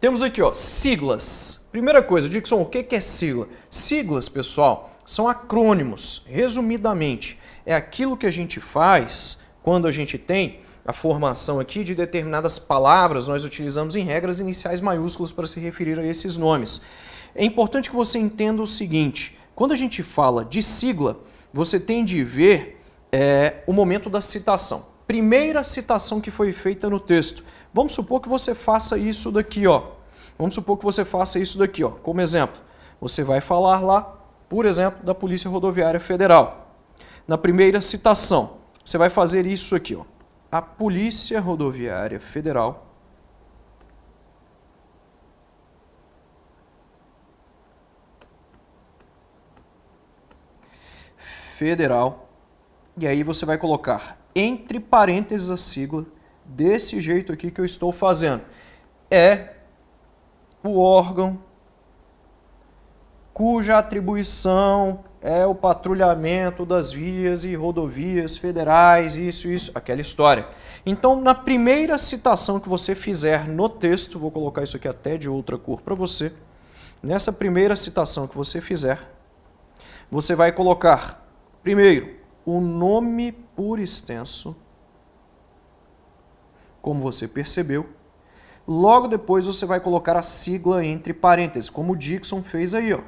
Temos aqui, ó, siglas. Primeira coisa, Dixon, o que é sigla? Siglas, pessoal, são acrônimos. Resumidamente, é aquilo que a gente faz quando a gente tem a formação aqui de determinadas palavras. Nós utilizamos em regras iniciais maiúsculas para se referir a esses nomes. É importante que você entenda o seguinte, quando a gente fala de sigla, você tem de ver o momento da citação. Primeira citação que foi feita no texto. Vamos supor que você faça isso daqui, ó. Vamos supor que você faça isso daqui, ó. Como exemplo, você vai falar lá, por exemplo, da Polícia Rodoviária Federal. Na primeira citação, você vai fazer isso aqui, ó. A Polícia Rodoviária Federal e aí você vai colocar entre parênteses a sigla, desse jeito aqui que eu estou fazendo. É o órgão cuja atribuição é o patrulhamento das vias e rodovias federais, isso, aquela história. Então, na primeira citação que você fizer no texto, vou colocar isso aqui até de outra cor para você, nessa primeira citação que você fizer, você vai colocar, primeiro, o nome por extenso, como você percebeu. Logo depois você vai colocar a sigla entre parênteses, como o Dixon fez aí, ó.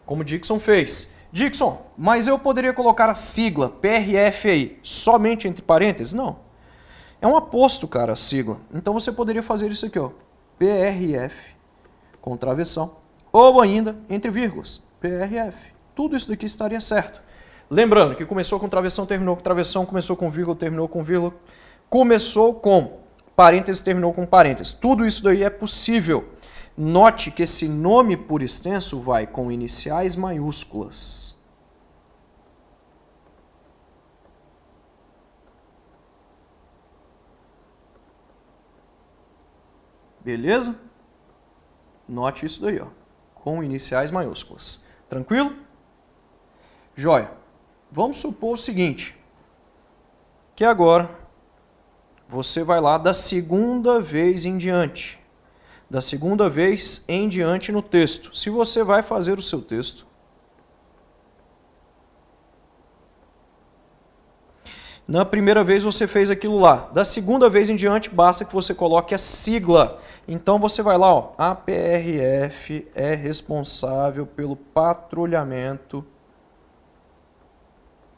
Como o Dixon fez. Dixon, mas eu poderia colocar a sigla PRF aí, somente entre parênteses? Não. É um aposto, cara, a sigla. Então você poderia fazer isso aqui, ó. PRF, com travessão, ou ainda entre vírgulas, PRF. Tudo isso daqui estaria certo. Lembrando que começou com travessão, terminou com travessão, começou com vírgula, terminou com vírgula, começou com parênteses, terminou com parênteses. Tudo isso daí é possível. Note que esse nome por extenso vai com iniciais maiúsculas. Beleza? Note isso daí, ó, com iniciais maiúsculas. Tranquilo? Joia. Vamos supor o seguinte, que agora você vai lá da segunda vez em diante. Da segunda vez em diante no texto. Se você vai fazer o seu texto, na primeira vez você fez aquilo lá. Da segunda vez em diante, basta que você coloque a sigla. Então você vai lá, ó, a PRF é responsável pelo patrulhamento.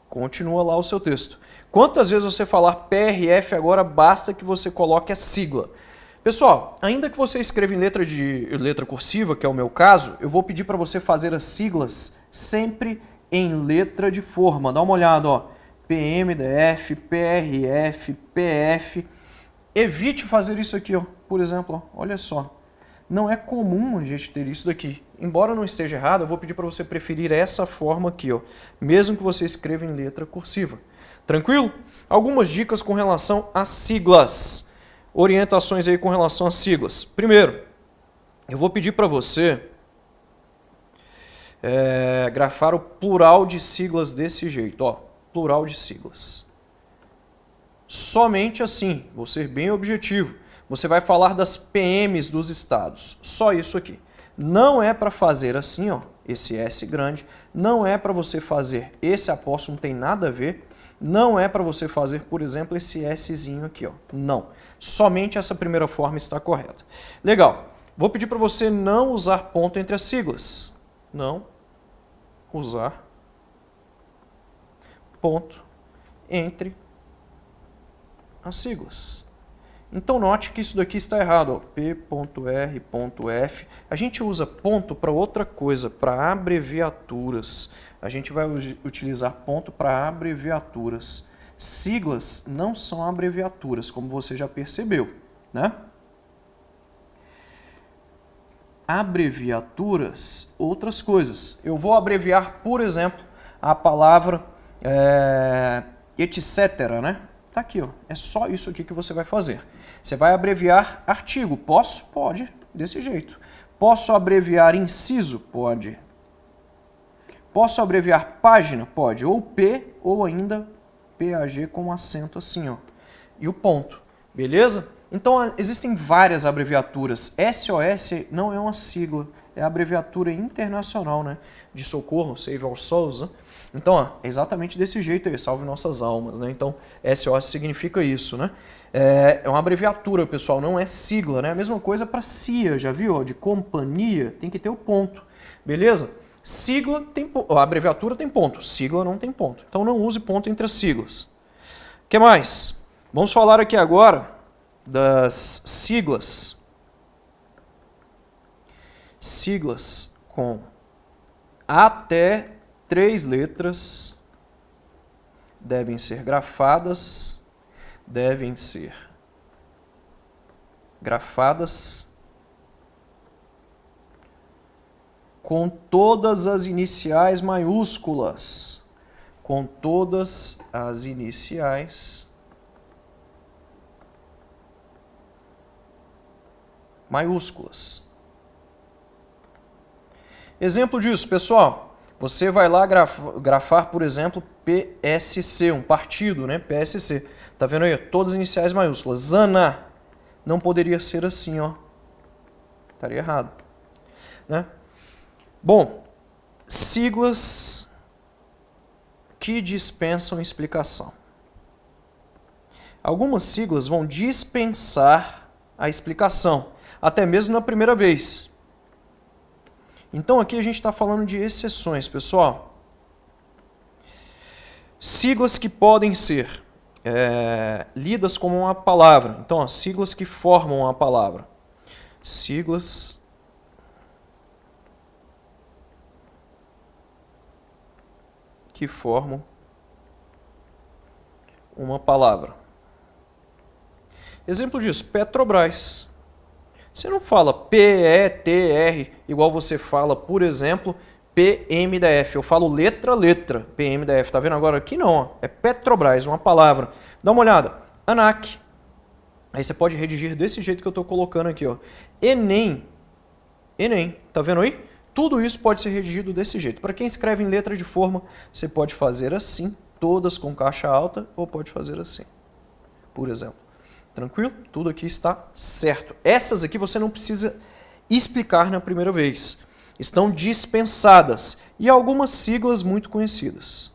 Continua lá o seu texto. Quantas vezes você falar PRF agora, basta que você coloque a sigla. Pessoal, ainda que você escreva em letra cursiva, que é o meu caso, eu vou pedir para você fazer as siglas sempre em letra de forma. Dá uma olhada, ó. PMDF, PRF, PF. Evite fazer isso aqui, ó. Por exemplo, ó, olha só. Não é comum a gente ter isso daqui. Embora não esteja errado, eu vou pedir para você preferir essa forma aqui, ó, mesmo que você escreva em letra cursiva. Tranquilo? Algumas dicas com relação às siglas. Orientações aí com relação às siglas. Primeiro, eu vou pedir para você grafar o plural de siglas desse jeito, ó, plural de siglas. Somente assim, vou ser bem objetivo. Você vai falar das PMs dos estados, só isso aqui. Não é para fazer assim, ó, esse S grande, não é para você fazer esse apóstrofo, não tem nada a ver, não é para você fazer, por exemplo, esse Szinho aqui, ó, não. Somente essa primeira forma está correta. Legal, vou pedir para você não usar ponto entre as siglas, não usar ponto entre as siglas. Então note que isso daqui está errado, ó. P.R.F. A gente usa ponto para outra coisa, para abreviaturas. A gente vai utilizar ponto para abreviaturas. Siglas não são abreviaturas, como você já percebeu, né? Abreviaturas, outras coisas. Eu vou abreviar, por exemplo, a palavra etc, né? Tá aqui, ó. É só isso aqui que você vai fazer. Você vai abreviar artigo. Posso? Pode, desse jeito. Posso abreviar inciso? Pode. Posso abreviar página? Pode. Ou P, ou ainda PAG com acento assim, ó. E o ponto. Beleza? Então, existem várias abreviaturas. SOS não é uma sigla, é a abreviatura internacional, né, de socorro, Save Our Souls. Né? Então, ó, é exatamente desse jeito aí, salve nossas almas. Né? Então, SOS significa isso. Né? É uma abreviatura, pessoal, não é sigla. Né? A mesma coisa para CIA, já viu? Ó, de companhia, tem que ter o ponto. Beleza? Sigla tem a abreviatura tem ponto, sigla não tem ponto. Então, não use ponto entre as siglas. O que mais? Vamos falar aqui agora das siglas. Siglas com até 3 letras devem ser grafadas, com todas as iniciais maiúsculas, Exemplo disso, pessoal, você vai lá grafar, por exemplo, PSC, um partido, né? PSC. Tá vendo aí? Todas as iniciais maiúsculas. Zana. Não poderia ser assim, ó. Estaria errado. Né? Bom, siglas que dispensam explicação. Algumas siglas vão dispensar a explicação, até mesmo na primeira vez. Então aqui a gente está falando de exceções, pessoal. Siglas que podem ser lidas como uma palavra. Então, ó, siglas que formam uma palavra. Siglas que formam uma palavra. Exemplo disso, Petrobras. Você não fala PETR igual você fala, por exemplo, PMDF. Eu falo letra, PMDF. Tá vendo agora? Aqui não, ó. É Petrobras, uma palavra. Dá uma olhada. ANAC. Aí você pode redigir desse jeito que eu estou colocando aqui, ó. Enem. Tá vendo aí? Tudo isso pode ser redigido desse jeito. Para quem escreve em letra de forma, você pode fazer assim, todas com caixa alta, ou pode fazer assim, por exemplo. Tranquilo? Tudo aqui está certo. Essas aqui você não precisa explicar na primeira vez. Estão dispensadas. E algumas siglas muito conhecidas.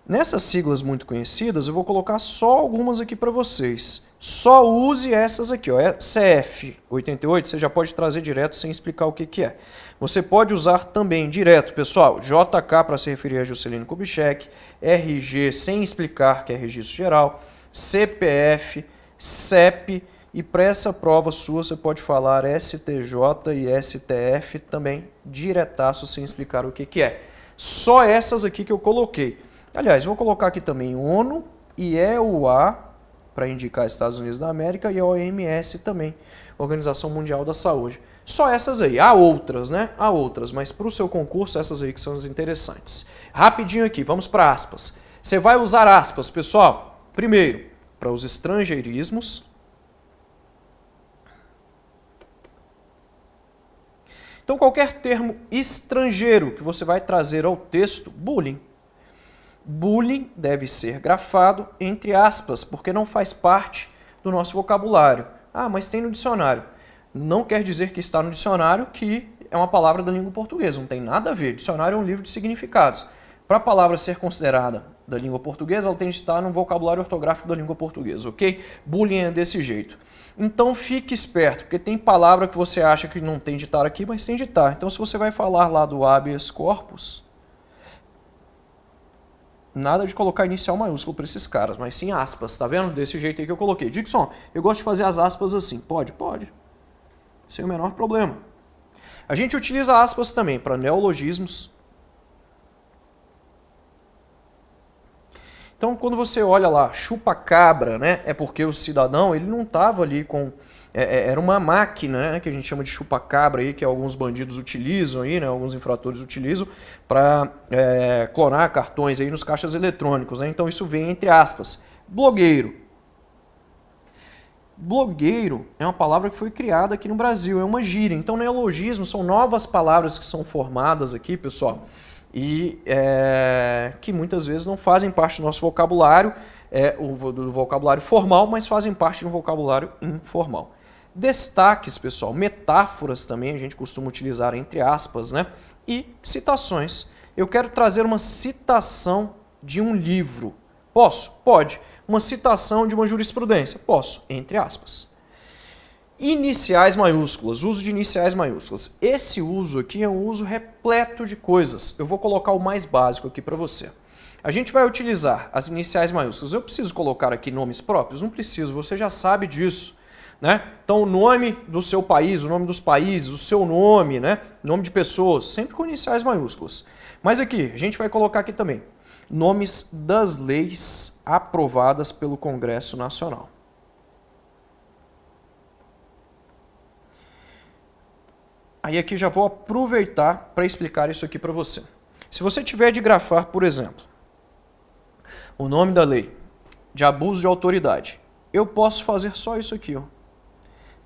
Nessas siglas muito conhecidas, eu vou colocar só algumas aqui para vocês. Só use essas aqui, ó. CF 88, você já pode trazer direto sem explicar o que é. Você pode usar também direto, pessoal, JK para se referir a Juscelino Kubitschek, RG sem explicar, que é registro geral, CPF, CEP, e para essa prova sua você pode falar STJ e STF também diretaço sem explicar o que é. Só essas aqui que eu coloquei. Aliás, vou colocar aqui também ONU e EUA, para indicar Estados Unidos da América, e a OMS também, Organização Mundial da Saúde. Só essas aí. Há outras, né? Há outras, mas para o seu concurso, essas aí que são as interessantes. Rapidinho aqui, vamos para aspas. Você vai usar aspas, pessoal, primeiro, para os estrangeirismos. Então, qualquer termo estrangeiro que você vai trazer ao texto, bullying. Bullying deve ser grafado entre aspas, porque não faz parte do nosso vocabulário. Ah, mas tem no dicionário. Não quer dizer que está no dicionário que é uma palavra da língua portuguesa, não tem nada a ver. Dicionário é um livro de significados. Para a palavra ser considerada da língua portuguesa, ela tem de estar no vocabulário ortográfico da língua portuguesa, ok? Bullying é desse jeito. Então fique esperto, porque tem palavra que você acha que não tem de estar aqui, mas tem de estar. Então se você vai falar lá do habeas corpus, nada de colocar inicial maiúsculo para esses caras, mas sim aspas, tá vendo? Desse jeito aí que eu coloquei. Dixon, eu gosto de fazer as aspas assim. Pode? Pode. Sem o menor problema. A gente utiliza aspas também para neologismos. Então, quando você olha lá, chupa-cabra, né? É porque o cidadão, ele não estava ali com... era uma máquina, né, que a gente chama de chupa-cabra, aí, que alguns bandidos utilizam, aí, né, alguns infratores utilizam, para clonar cartões aí nos caixas eletrônicos. Né? Então isso vem entre aspas. Blogueiro. Blogueiro é uma palavra que foi criada aqui no Brasil, é uma gíria. Então neologismo são novas palavras que são formadas aqui, pessoal, e que muitas vezes não fazem parte do nosso vocabulário, do vocabulário formal, mas fazem parte de um vocabulário informal. Destaques, pessoal, metáforas também a gente costuma utilizar entre aspas, né? E citações. Eu quero trazer uma citação de um livro. Posso? Pode. Uma citação de uma jurisprudência? Posso, entre aspas. Iniciais maiúsculas, uso de iniciais maiúsculas. Esse uso aqui é um uso repleto de coisas. Eu vou colocar o mais básico aqui para você. A gente vai utilizar as iniciais maiúsculas. Eu preciso colocar aqui nomes próprios? Não preciso, você já sabe disso. Né? Então o nome do seu país, o nome dos países, o seu nome, né? Nome de pessoas, sempre com iniciais maiúsculas. Mas aqui, a gente vai colocar aqui também nomes das leis aprovadas pelo Congresso Nacional. Aí aqui já vou aproveitar para explicar isso aqui para você. Se você tiver de grafar, por exemplo, o nome da lei de abuso de autoridade, eu posso fazer só isso aqui, ó.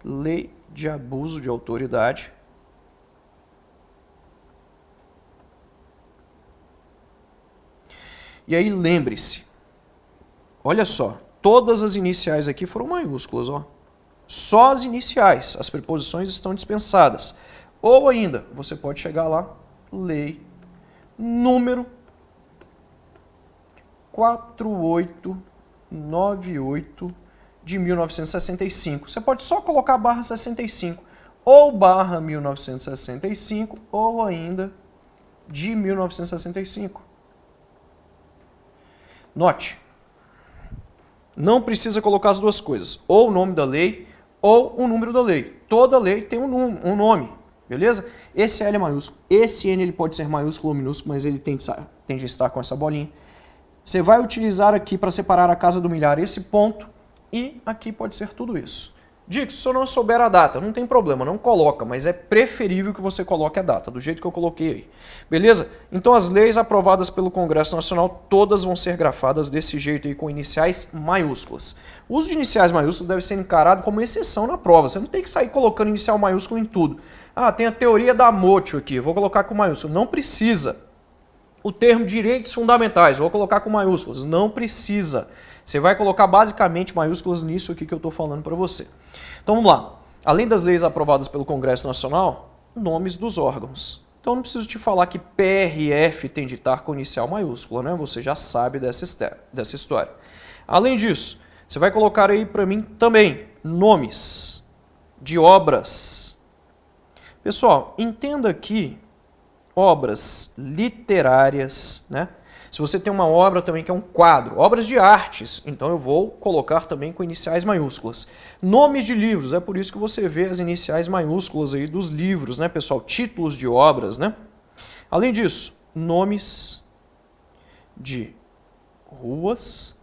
Lei de abuso de autoridade. E aí lembre-se, olha só, todas as iniciais aqui foram maiúsculas, ó. Só as iniciais, as preposições estão dispensadas. Ou ainda, você pode chegar lá, lei número 4898 de 1965. Você pode só colocar barra 65, ou barra 1965, ou ainda de 1965. Note, não precisa colocar as duas coisas, ou o nome da lei, ou o número da lei. Toda lei tem um nome, beleza? Esse L é maiúsculo, esse N ele pode ser maiúsculo ou minúsculo, mas ele tem de estar com essa bolinha. Você vai utilizar aqui para separar a casa do milhar esse ponto, e aqui pode ser tudo isso. Dico, se eu não souber a data, não tem problema, não coloca, mas é preferível que você coloque a data, do jeito que eu coloquei aí. Beleza? Então as leis aprovadas pelo Congresso Nacional, todas vão ser grafadas desse jeito aí, com iniciais maiúsculas. O uso de iniciais maiúsculas deve ser encarado como exceção na prova, você não tem que sair colocando inicial maiúsculo em tudo. Ah, tem a teoria da Motio aqui, vou colocar com maiúsculo. Não precisa. O termo direitos fundamentais, vou colocar com maiúsculas. Não precisa. Você vai colocar basicamente maiúsculas nisso aqui que eu estou falando para você. Então vamos lá. Além das leis aprovadas pelo Congresso Nacional, nomes dos órgãos. Então não preciso te falar que PRF tem de estar com inicial maiúscula, né? Você já sabe dessa história. Além disso, você vai colocar aí para mim também nomes de obras. Pessoal, entenda aqui obras literárias, né? Se você tem uma obra também que é um quadro, obras de artes, então eu vou colocar também com iniciais maiúsculas. Nomes de livros, é por isso que você vê as iniciais maiúsculas aí dos livros, né, pessoal? Títulos de obras, né? Além disso, nomes de ruas,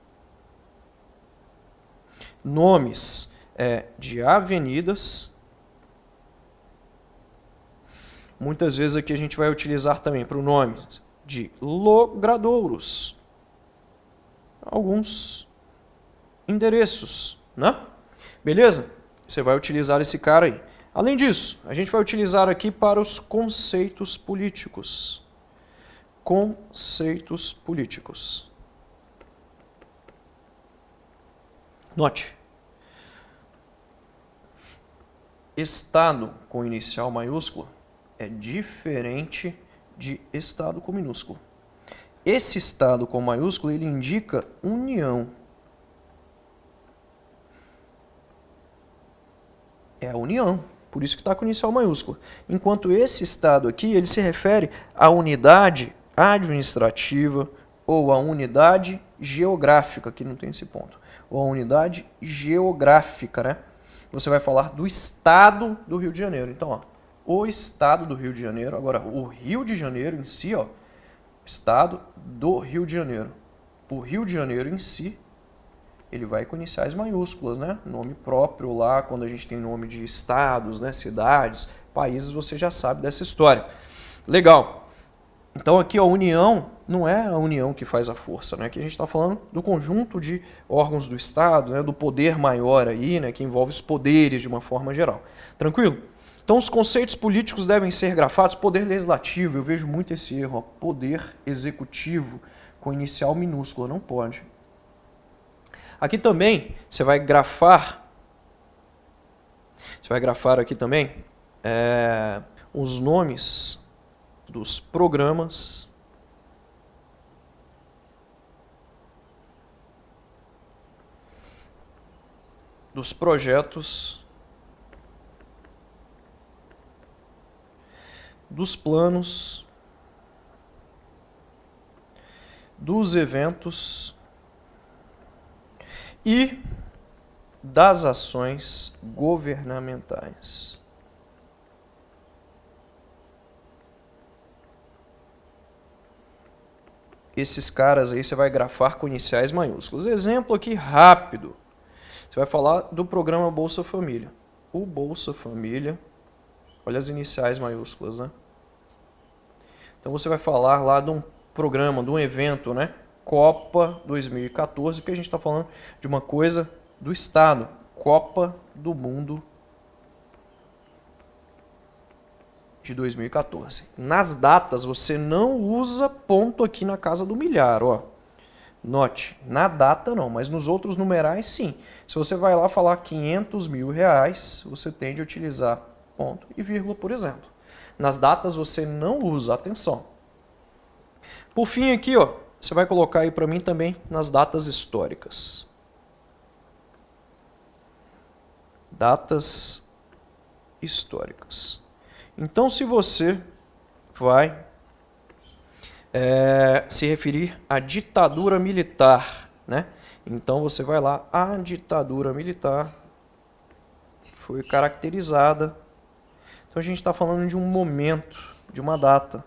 nomes de avenidas. Muitas vezes aqui a gente vai utilizar também para o nome de logradouros, alguns endereços, né? Beleza? Você vai utilizar esse cara aí. Além disso, a gente vai utilizar aqui para os conceitos políticos. Conceitos políticos. Note. Estado com inicial maiúsculo é diferente de estado com minúsculo. Esse estado com maiúsculo, ele indica união. É a união, por isso que está com inicial maiúsculo. Enquanto esse estado aqui, ele se refere à unidade administrativa ou à unidade geográfica, que não tem esse ponto, ou à unidade geográfica, né? Você vai falar do estado do Rio de Janeiro. Então, ó, o estado do Rio de Janeiro, agora o Rio de Janeiro em si, ó, estado do Rio de Janeiro. O Rio de Janeiro em si, ele vai com iniciais maiúsculas, né? Nome próprio lá, quando a gente tem nome de estados, né? Cidades, países, você já sabe dessa história. Legal. Então aqui a união não é a união que faz a força, né? Aqui a gente está falando do conjunto de órgãos do Estado, né? Do poder maior aí, né? Que envolve os poderes de uma forma geral. Tranquilo? Então os conceitos políticos devem ser grafados. Poder legislativo, eu vejo muito esse erro, ó, poder executivo com inicial minúscula, não pode. Aqui também você vai grafar aqui também os nomes dos programas dos projetos, dos planos, dos eventos e das ações governamentais. Esses caras aí você vai grafar com iniciais maiúsculas. Exemplo aqui rápido. Você vai falar do programa Bolsa Família. O Bolsa Família, olha as iniciais maiúsculas, né? Então você vai falar lá de um programa, de um evento, né? Copa 2014, porque a gente está falando de uma coisa do Estado. Copa do Mundo de 2014. Nas datas você não usa ponto aqui na casa do milhar, ó. Note, na data não, mas nos outros numerais sim. Se você vai lá falar 500 mil reais, você tende a utilizar ponto e vírgula, por exemplo. Nas datas você não usa, atenção. Por fim aqui, ó, você vai colocar aí para mim também nas datas históricas. Datas históricas. Então, se você vai se referir à ditadura militar, né? Então você vai lá, a ditadura militar foi caracterizada. Então a gente está falando de um momento, de uma data,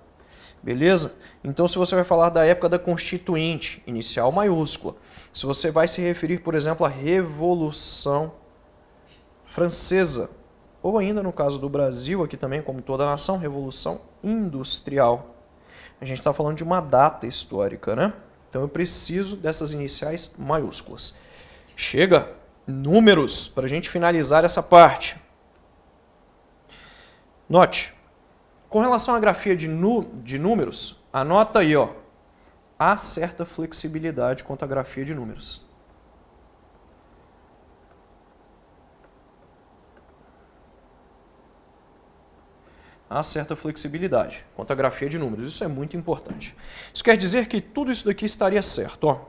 beleza? Então se você vai falar da época da Constituinte, inicial maiúscula. Se você vai se referir, por exemplo, à Revolução Francesa, ou ainda no caso do Brasil, aqui também, como toda a nação, Revolução Industrial. A gente está falando de uma data histórica, né? Então eu preciso dessas iniciais maiúsculas. Chega, números, para a gente finalizar essa parte. Note, com relação à grafia de números, anota aí, ó, há certa flexibilidade quanto à grafia de números. Há certa flexibilidade quanto à grafia de números. Isso é muito importante. Isso quer dizer que tudo isso daqui estaria certo. Ó.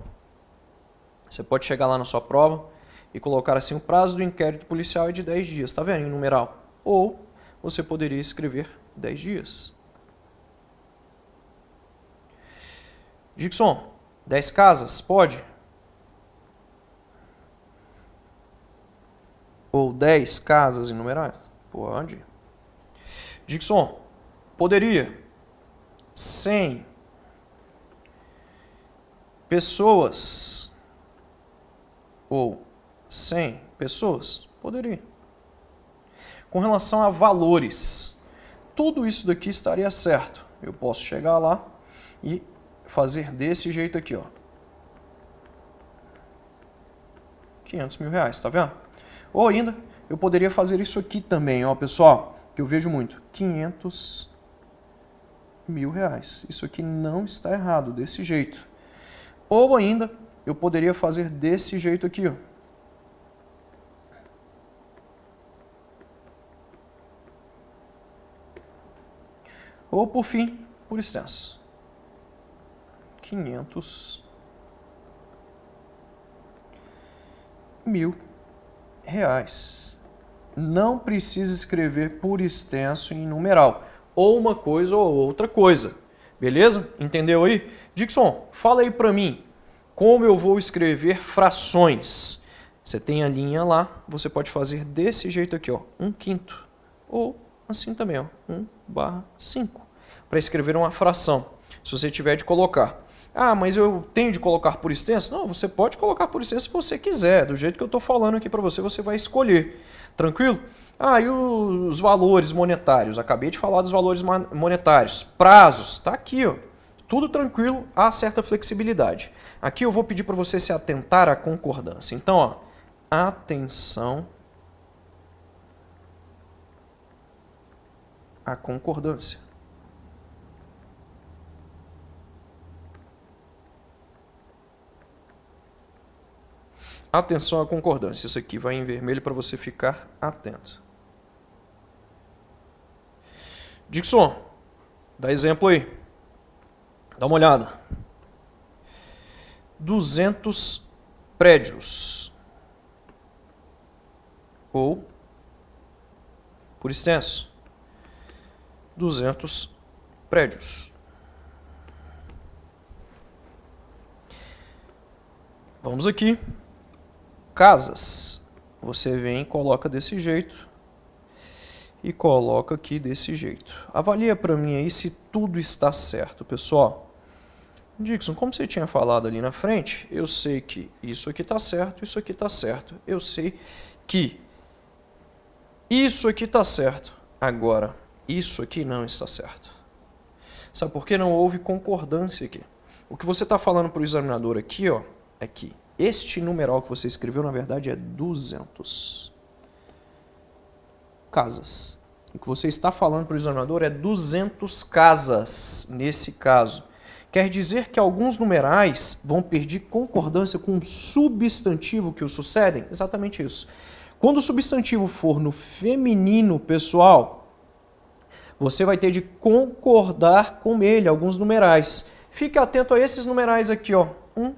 Você pode chegar lá na sua prova e colocar assim: o prazo do inquérito policial é de 10 dias. Está vendo? Em numeral. Ou você poderia escrever 10 dias. Dixon, 10 casas? Pode? Ou 10 casas em numerais? Pode. Dixon, poderia 100 pessoas ou 100 pessoas? Poderia. Com relação a valores, tudo isso daqui estaria certo. Eu posso chegar lá e fazer desse jeito aqui, ó. 500 mil reais, tá vendo? Ou ainda, eu poderia fazer isso aqui também, ó, pessoal, que eu vejo muito, 500 mil reais. Isso aqui não está errado, desse jeito. Ou ainda, eu poderia fazer desse jeito aqui, ó. Ou, por fim, por extenso. 500 mil reais. Não precisa escrever por extenso em numeral. Ou uma coisa ou outra coisa. Beleza? Entendeu aí? Dixon, fala aí para mim como eu vou escrever frações. Você tem a linha lá, você pode fazer desse jeito aqui, ó, 1/5. Ou assim também, ó, 1/5. Para escrever uma fração, se você tiver de colocar. Ah, mas eu tenho de colocar por extenso? Não, você pode colocar por extenso se você quiser. Do jeito que eu estou falando aqui para você, você vai escolher. Tranquilo? Ah, e os valores monetários? Acabei de falar dos valores monetários. Prazos, está aqui, ó. Tudo tranquilo, há certa flexibilidade. Aqui eu vou pedir para você se atentar à concordância. Então, ó, atenção à concordância. Atenção à concordância. Isso aqui vai em vermelho para você ficar atento. Dixon, dá exemplo aí. Dá uma olhada. 200 prédios. Ou, por extenso, 200 prédios. Vamos aqui. Casas. Você vem e coloca desse jeito. E coloca aqui desse jeito. Avalia para mim aí se tudo está certo, pessoal. Dixon, como você tinha falado ali na frente, eu sei que isso aqui está certo, isso aqui está certo. Eu sei que isso aqui está certo. Agora, isso aqui não está certo. Sabe por que não houve concordância aqui? O que você está falando para o examinador aqui, ó, é que este numeral que você escreveu, na verdade, é 200 casas. O que você está falando para o examinador é 200 casas, nesse caso. Quer dizer que alguns numerais vão perder concordância com um substantivo que o sucedem? Exatamente isso. Quando o substantivo for no feminino, pessoal, você vai ter de concordar com ele, alguns numerais. Fique atento a esses numerais aqui, ó. 1,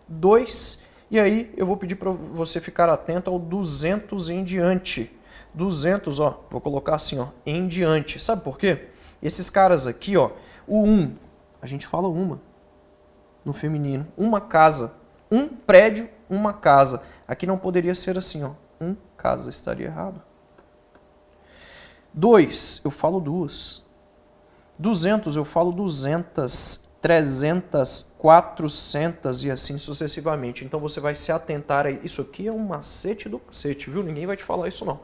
2, e aí eu vou pedir para você ficar atento ao 200 em diante. 200, ó, vou colocar assim, ó, em diante. Sabe por quê? Esses caras aqui, ó, o 1, a gente fala uma no feminino, uma casa. Um prédio, uma casa. Aqui não poderia ser assim, ó, casa, estaria errado. 2, eu falo duas. 200, eu falo 200. 300, 400 e assim sucessivamente. Então você vai se atentar aí. Isso aqui é um macete do cacete, viu? Ninguém vai te falar isso não.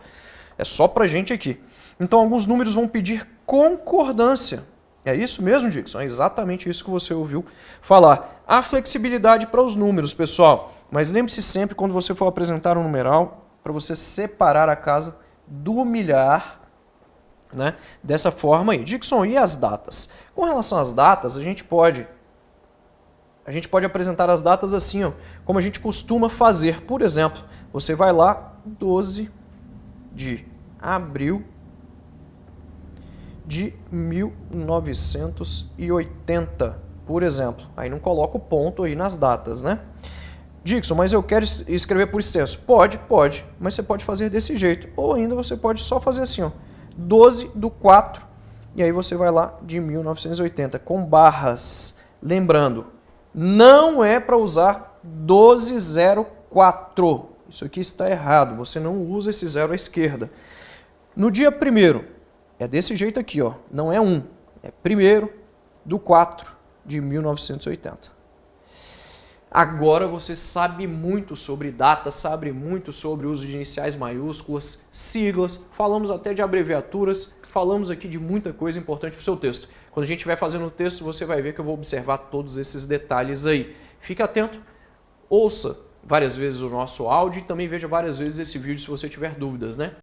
É só pra gente aqui. Então alguns números vão pedir concordância. É isso mesmo, Dixon? É exatamente isso que você ouviu falar. Há flexibilidade para os números, pessoal. Mas lembre-se sempre, quando você for apresentar um numeral, para você separar a casa do milhar, né? Dessa forma aí. Dixon, e as datas? Com relação às datas, a gente pode apresentar as datas assim, ó, como a gente costuma fazer. Por exemplo, você vai lá, 12 de abril de 1980, por exemplo. Aí não coloca o ponto aí nas datas, né? Dixon, mas eu quero escrever por extenso. Pode, mas você pode fazer desse jeito. Ou ainda você pode só fazer assim, ó, 12/4, e aí você vai lá de 1980, com barras. Lembrando, não é para usar 12/04. Isso aqui está errado, você não usa esse zero à esquerda. No dia 1º, é desse jeito aqui, ó, não é 1, é 1/4 de 1980. Agora você sabe muito sobre datas, sabe muito sobre o uso de iniciais maiúsculas, siglas, falamos até de abreviaturas, falamos aqui de muita coisa importante para o seu texto. Quando a gente estiver fazendo o texto, você vai ver que eu vou observar todos esses detalhes aí. Fique atento, ouça várias vezes o nosso áudio e também veja várias vezes esse vídeo se você tiver dúvidas, né?